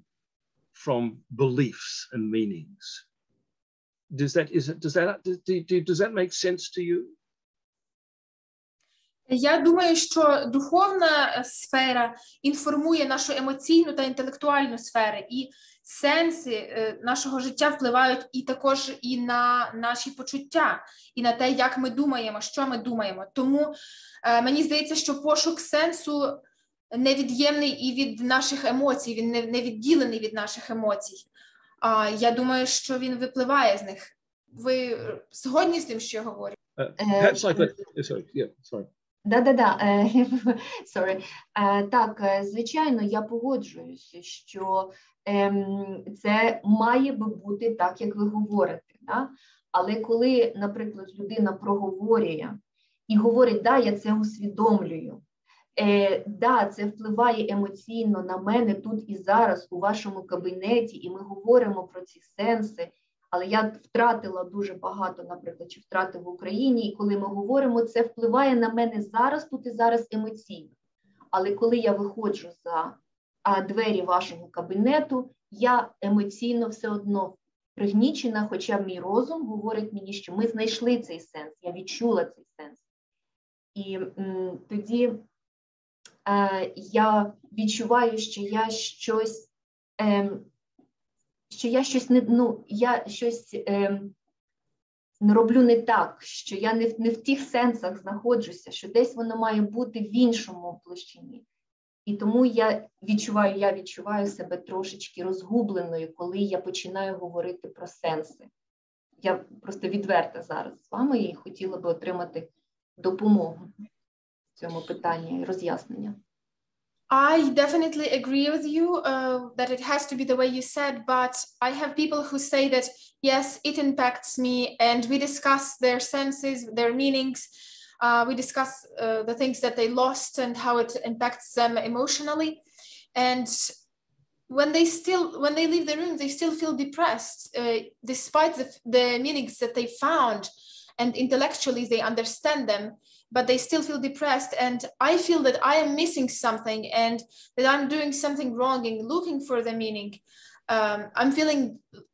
from beliefs and meanings. Does that make sense to you? Я думаю, що духовна сфера інформує нашу емоційну та інтелектуальну сфери, і сенси нашого життя впливають і також і на наші почуття, і на те, як ми думаємо, що ми думаємо. Тому мені здається, що пошук сенсу невід'ємний і від наших емоцій, він не відділений від наших емоцій. Я думаю, що він випливає з них. Ви згодні з тим, що я говорю? Sorry. Так, звичайно, я погоджуюся, що це має би бути так, як ви говорите. Да? Але коли, наприклад, людина проговорює і говорить, да, я це усвідомлюю, да, це впливає емоційно на мене тут і зараз у вашому кабінеті, і ми говоримо про ці сенси, але я втратила дуже багато, наприклад, чи втратив в Україні, і коли ми говоримо, це впливає на мене зараз, тут і зараз емоційно. Але коли я виходжу за двері вашого кабінету, я емоційно все одно пригнічена, хоча мій розум говорить мені, що ми знайшли цей сенс, я відчула цей сенс. І тоді я відчуваю, що я щось не роблю не так, що я не в тих сенсах знаходжуся, що десь воно має бути в іншому площині. І тому я відчуваю себе трошечки розгубленою, коли я починаю говорити про сенси. Я просто відверта зараз з вами і хотіла би отримати допомогу в цьому питанні і роз'яснення. I definitely agree with you that it has to be the way you said, but I have people who say that, yes, it impacts me, and we discuss their senses, their meanings. We discuss the things that they lost and how it impacts them emotionally. And when they leave the room, they still feel depressed, despite the meanings that they found, and intellectually they understand them. But they still feel depressed, and I feel that I am missing something and that I'm doing something wrong in looking for the meaning. I'm feeling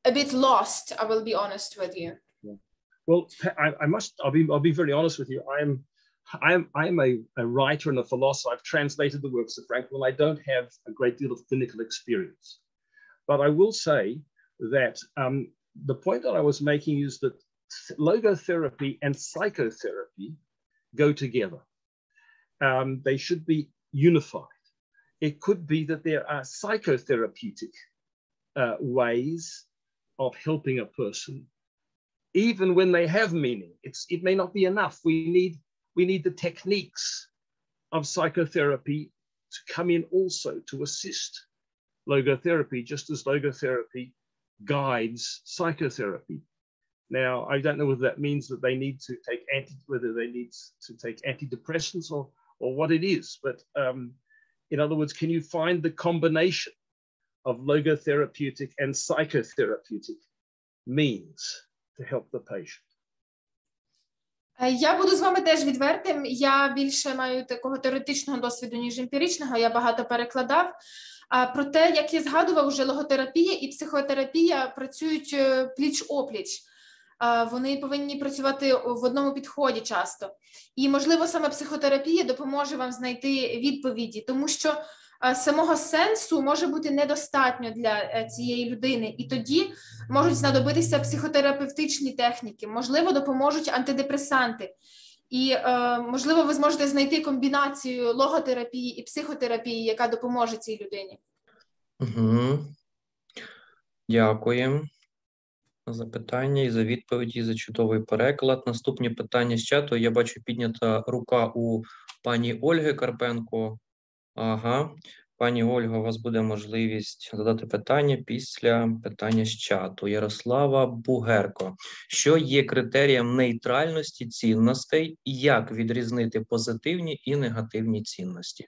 a bit lost, I will be honest with you. Yeah. Well, I'll be very honest with you. I'm a writer and a philosopher. I've translated the works of Frankl, and I don't have a great deal of clinical experience. But I will say that the point that I was making is that logotherapy and psychotherapy go together. They should be unified. It could be that there are psychotherapeutic ways of helping a person, even when they have meaning. It may not be enough. We need the techniques of psychotherapy to come in also to assist logotherapy, just as logotherapy guides psychotherapy. Now, I don't know whether that means that they need to take antidepressants or what it is, but in other words, can you find the combination of logotherapeutic and psychotherapeutic means to help the patient? Я буду з вами теж відвертим. Я більше маю такого теоретичного досвіду, ніж емпіричного. Я багато перекладав. Проте, як я згадував, вже логотерапія і психотерапія працюють пліч-опліч. Вони повинні працювати в одному підході часто. І, можливо, саме психотерапія допоможе вам знайти відповіді, тому що самого сенсу може бути недостатньо для цієї людини. І тоді можуть знадобитися психотерапевтичні техніки, можливо, допоможуть антидепресанти. І, можливо, ви зможете знайти комбінацію логотерапії і психотерапії, яка допоможе цій людині. Угу. Дякую за питання і за відповіді, і за чудовий переклад. Наступні питання з чату. Я бачу піднята рука у пані Ольги Карпенко. Ага. Пані Ольго, у вас буде можливість задати питання після питання з чату. Ярослава Бугерко. Що є критерієм нейтральності цінностей і як відрізнити позитивні і негативні цінності?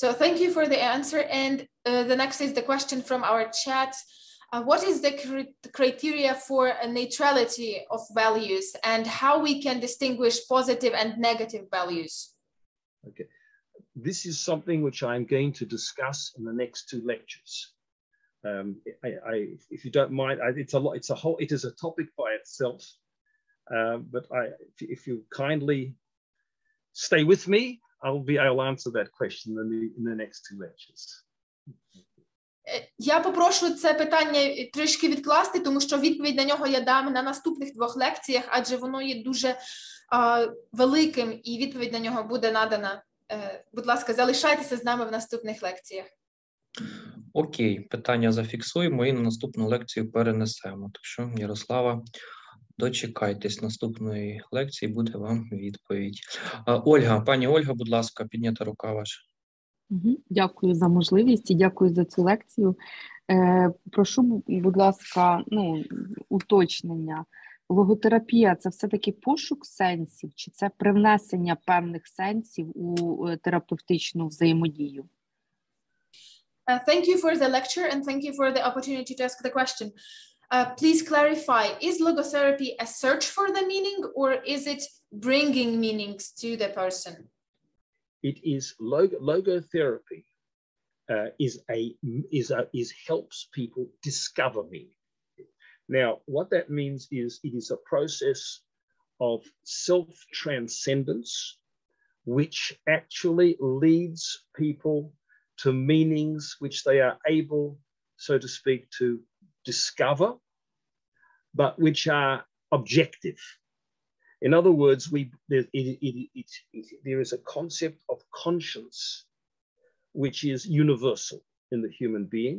So thank you for the answer. And the next is the question from our chat. What is the criteria for a neutrality of values and how we can distinguish positive and negative values? Okay. This is something which I'm going to discuss in the next 2 lectures. If you don't mind, it is a topic by itself. But if you kindly stay with me, I'll answer that question in the next 2 lectures. Я попрошу це питання трішки відкласти, тому що відповідь на нього я дам на наступних 2 лекціях, адже воно є дуже великим, і відповідь на нього буде надана. Будь ласка, залишайтеся з нами в наступних лекціях. Окей, питання зафіксуємо і на наступну лекцію перенесемо. Так що, Ярослава, дочекайтесь наступної лекції, буде вам відповідь. Ольга, пані Ольга, будь ласка, піднята рука ваша. Дякую за можливість і дякую за цю лекцію. Прошу, будь ласка, уточнення. Логотерапія – це все-таки пошук сенсів, чи це привнесення певних сенсів у терапевтичну взаємодію? Thank you for the lecture and thank you for the opportunity to ask the question. Please clarify, is logotherapy a search for the meaning or is it bringing meanings to the person? It is logotherapy helps people discover meaning. Now, what that means is it is a process of self-transcendence, which actually leads people to meanings which they are able, so to speak, to discover, but which are objective. In other words, there is a concept of conscience which is universal in the human being,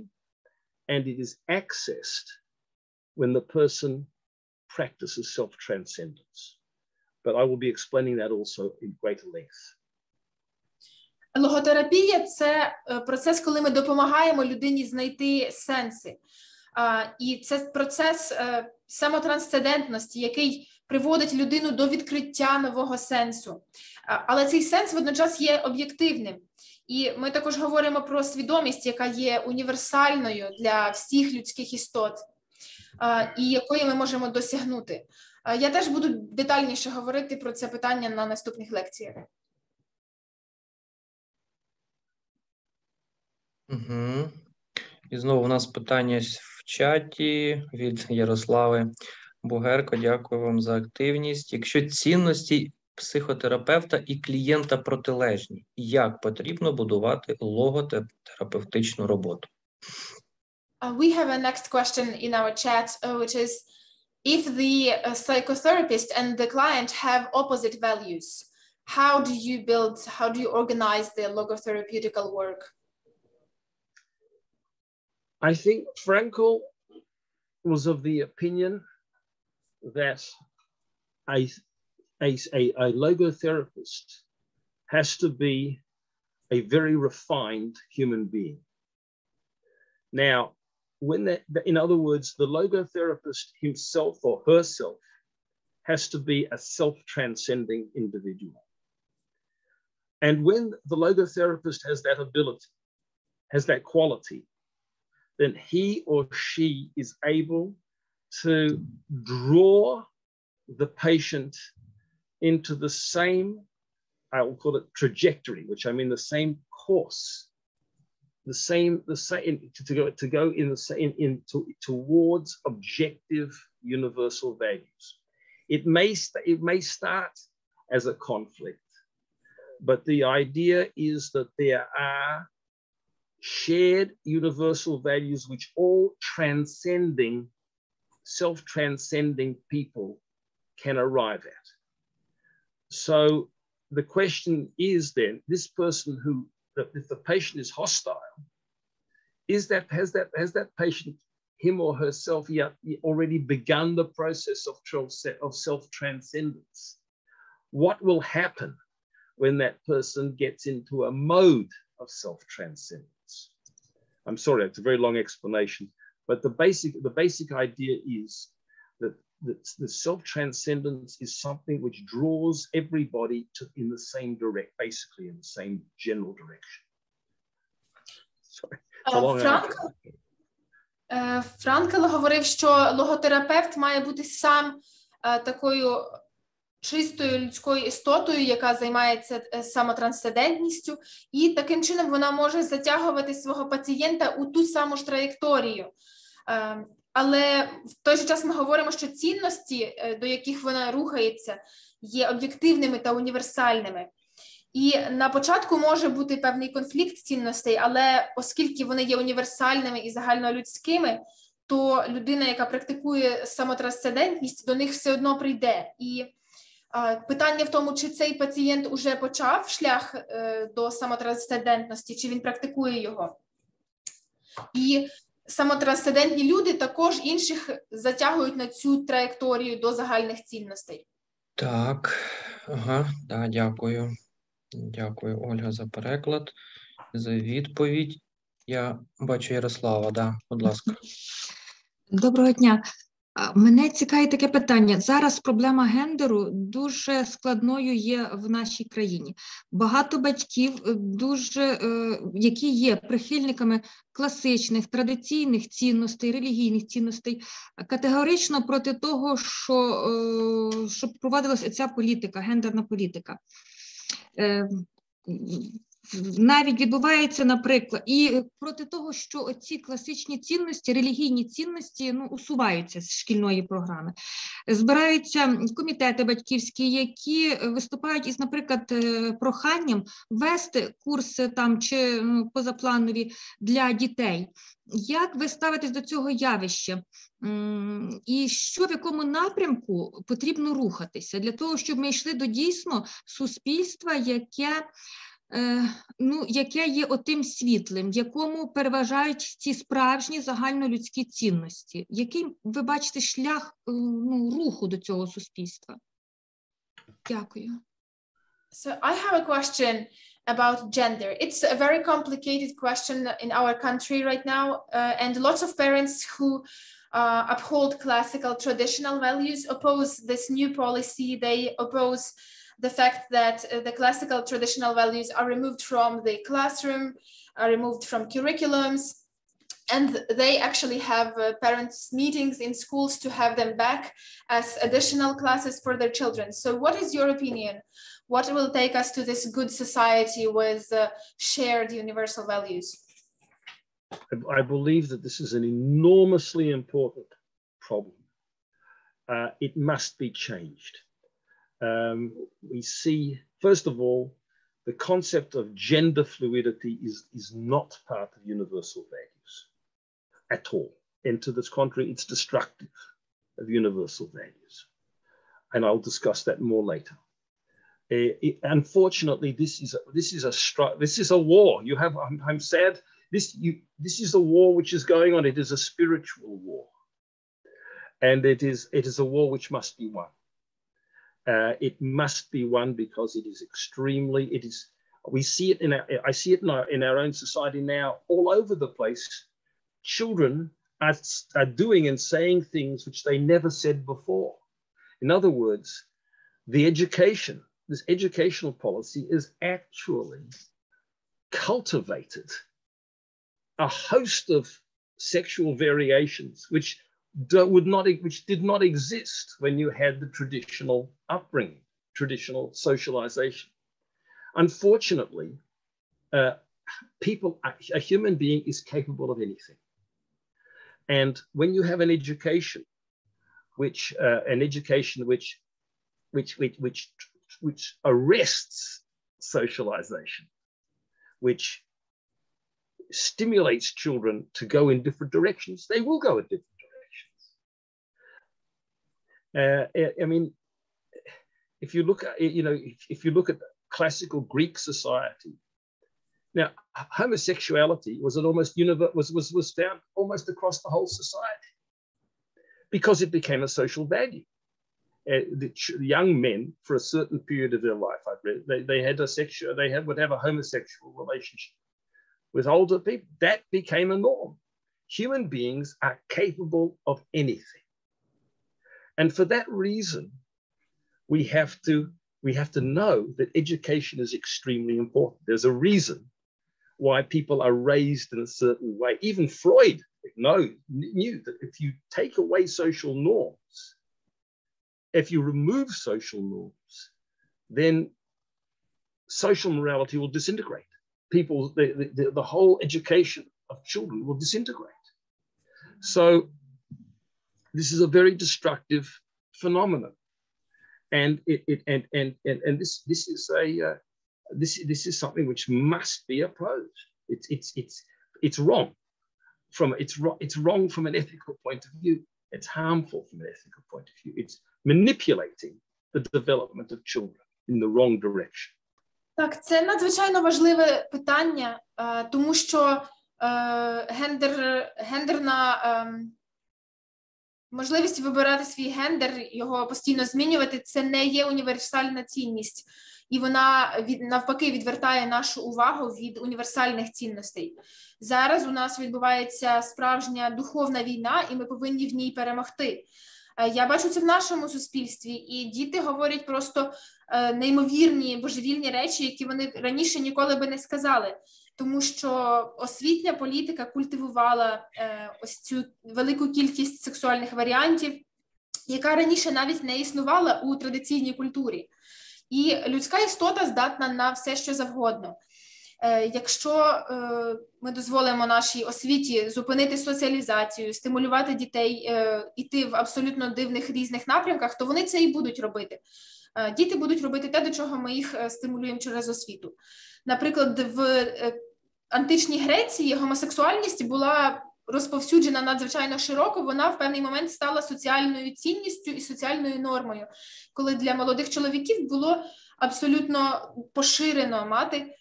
and it is accessed when the person practices self-transcendence. But I will be explaining that also in greater length. Логотерапія – це процес, коли ми допомагаємо людині знайти сенси. І це процес самотрансцендентності, який приводить людину до відкриття нового сенсу. Але цей сенс водночас є об'єктивним. І ми також говоримо про свідомість, яка є універсальною для всіх людських істот, і якої ми можемо досягнути. Я теж буду детальніше говорити про це питання на наступних лекціях. Угу. І знову у нас питання в чаті від Ярослави Бугерко. Дякую вам за активність. Якщо цінності психотерапевта і клієнта протилежні, як потрібно будувати логотерапевтичну роботу? We have a next question in our chat, which is, if the psychotherapist and the client have opposite values, how do you organize the logotherapeutical work? I think Frankl was of the opinion that a logotherapist has to be a very refined human being. Now, in other words, the logotherapist himself or herself has to be a self-transcending individual. And when the logotherapist has that ability, has that quality, then he or she is able to draw the patient into the same, I will call it trajectory, which I mean the same course, to go towards objective universal values. It may start as a conflict, but the idea is that there are shared universal values which all self-transcending people can arrive at. So the question is then, this person if the patient is hostile, has that patient, him or herself, already begun the process of self-transcendence? What will happen when that person gets into a mode of self-transcendence. I'm sorry, it's a very long explanation, but the basic idea is that the self-transcendence is something which draws everybody in the same basically in the same general direction. Sorry. Франкл говорив, що логотерапевт має бути сам такою чистою людською істотою, яка займається самотрансцендентністю, і таким чином вона може затягувати свого пацієнта у ту саму ж траєкторію. Але в той же час ми говоримо, що цінності, до яких вона рухається, є об'єктивними та універсальними. І на початку може бути певний конфлікт цінностей, але оскільки вони є універсальними і загальнолюдськими, то людина, яка практикує самотрансцендентність, до них все одно прийде. І питання в тому, чи цей пацієнт уже почав шлях до самотрансцендентності, чи він практикує його. І самотрансцендентні люди також інших затягують на цю траєкторію до загальних цінностей. Так, да, дякую. Дякую, Ольга, за переклад, за відповідь. Я бачу Ярослава, да, будь ласка. Доброго дня. Мене цікавить таке питання. Зараз проблема гендеру дуже складною є в нашій країні. Багато батьків, які є прихильниками класичних, традиційних цінностей, релігійних цінностей, категорично проти того, щоб проводилася ця політика, гендерна політика. Навіть відбувається, наприклад, і проти того, що оці класичні цінності, релігійні цінності, усуваються з шкільної програми. Збираються комітети батьківські, які виступають із, наприклад, проханням ввести курси там чи позапланові для дітей. Як ви ставитесь до цього явища? І в якому напрямку потрібно рухатися для того, щоб ми йшли до дійсно суспільства, яке є отим світлим, в якому переважають ці справжні загальнолюдські цінності? Який ви бачите шлях руху до цього суспільства? Дякую. So I have a question about gender. It's a very complicated question in our country right now, and lots of parents who uphold classical traditional values oppose this new policy. They oppose the fact that the classical traditional values are removed from the classroom, are removed from curriculums, and they actually have parents' meetings in schools to have them back as additional classes for their children. So what is your opinion? What will take us to this good society with shared universal values? I believe that this is an enormously important problem. It must be changed. We see, first of all, the concept of gender fluidity is not part of universal values at all. And to the contrary, it's destructive of universal values. And I'll discuss that more later. Unfortunately, this is a war. I'm sad. This is a war which is going on. It is a spiritual war, and it is a war which must be won. It must be won because it is extremely. We see it I see it in our own society now, all over the place. Children are doing and saying things which they never said before. In other words, this educational policy is actually cultivated a host of sexual variations which did not exist when you had the traditional upbringing, traditional socialization. Unfortunately, a human being is capable of anything. And when you have an education which arrests socialization, which stimulates children to go in different directions, they will go in different directions. I mean, if you look at classical Greek society, now homosexuality was found almost across the whole society because it became a social value. The young men, for a certain period of their life, I've read, they would have a homosexual relationship with older people. That became a norm. Human beings are capable of anything. And for that reason, we have to know that education is extremely important. There's a reason why people are raised in a certain way. Even Freud knew that if you take away social norms, if you remove social norms, then social morality will disintegrate. The whole education of children will disintegrate. So this is a very destructive phenomenon, and this is something which must be opposed. It's wrong. It's wrong from an ethical point of view. It's harmful from an ethical point of view. It's manipulating the development of children in the wrong direction. Так, це надзвичайно важливе питання, тому що гендерна можливість вибирати свій гендер, його постійно змінювати, це не є універсальна цінність. І вона, навпаки, відвертає нашу увагу від універсальних цінностей. Зараз у нас відбувається справжня духовна війна, і ми повинні в ній перемогти. Я бачу це в нашому суспільстві, і діти говорять просто неймовірні, божевільні речі, які вони раніше ніколи би не сказали. Тому що освітня політика культивувала ось цю велику кількість сексуальних варіантів, яка раніше навіть не існувала у традиційній культурі. І людська істота здатна на все, що завгодно. Якщо ми дозволимо нашій освіті зупинити соціалізацію, стимулювати дітей, іти в абсолютно дивних різних напрямках, то вони це і будуть робити. Діти будуть робити те, до чого ми їх стимулюємо через освіту. Наприклад, в античній Греції гомосексуальність була розповсюджена надзвичайно широко, вона в певний момент стала соціальною цінністю і соціальною нормою, коли для молодих чоловіків було абсолютно поширено мати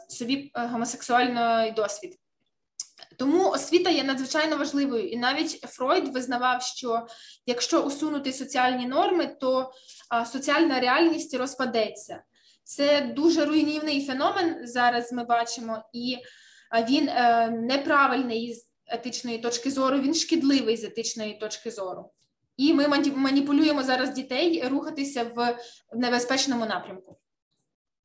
собі гомосексуальний досвід. Тому освіта є надзвичайно важливою, і навіть Фройд визнавав, що якщо усунути соціальні норми, то соціальна реальність розпадеться. Це дуже руйнівний феномен, зараз ми бачимо, і він неправильний з етичної точки зору, він шкідливий з етичної точки зору. І ми маніпулюємо зараз дітей рухатися в небезпечному напрямку.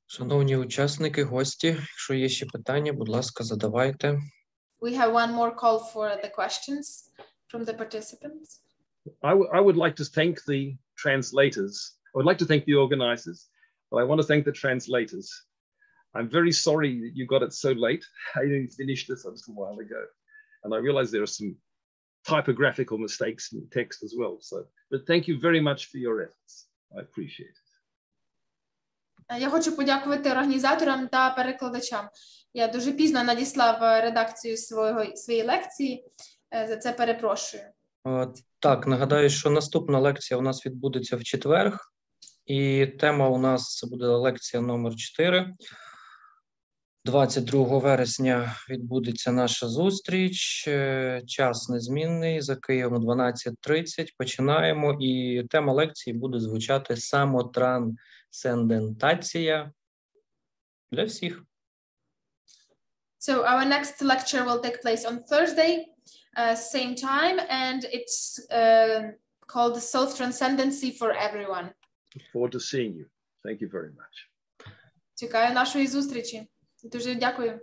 Шановні учасники, гості, якщо є ще питання, будь ласка, задавайте. We have one more call for the questions from the participants. I would like to thank the translators. I would like to thank the organizers, but I want to thank the translators. I'm very sorry that you got it so late. I didn't finish this a little while ago. And I realize there are some typographical mistakes in the text as well. But thank you very much for your efforts. I appreciate it. Я хочу подякувати організаторам та перекладачам. Я дуже пізно надіслав редакцію своєї лекції. За це перепрошую. Так, нагадаю, що наступна лекція у нас відбудеться в четвер. І тема у нас буде лекція номер 4. 22 вересня відбудеться наша зустріч. Час незмінний, за Києвом 12:30. Починаємо. І тема лекції буде звучати «Самотрансцендентація для всіх». So our next lecture will take place on Thursday, same time, and it's called Self-Transcendency for Everyone. Look forward to seeing you. Thank you very much. Чекаю нашої зустрічі. Дуже дякую.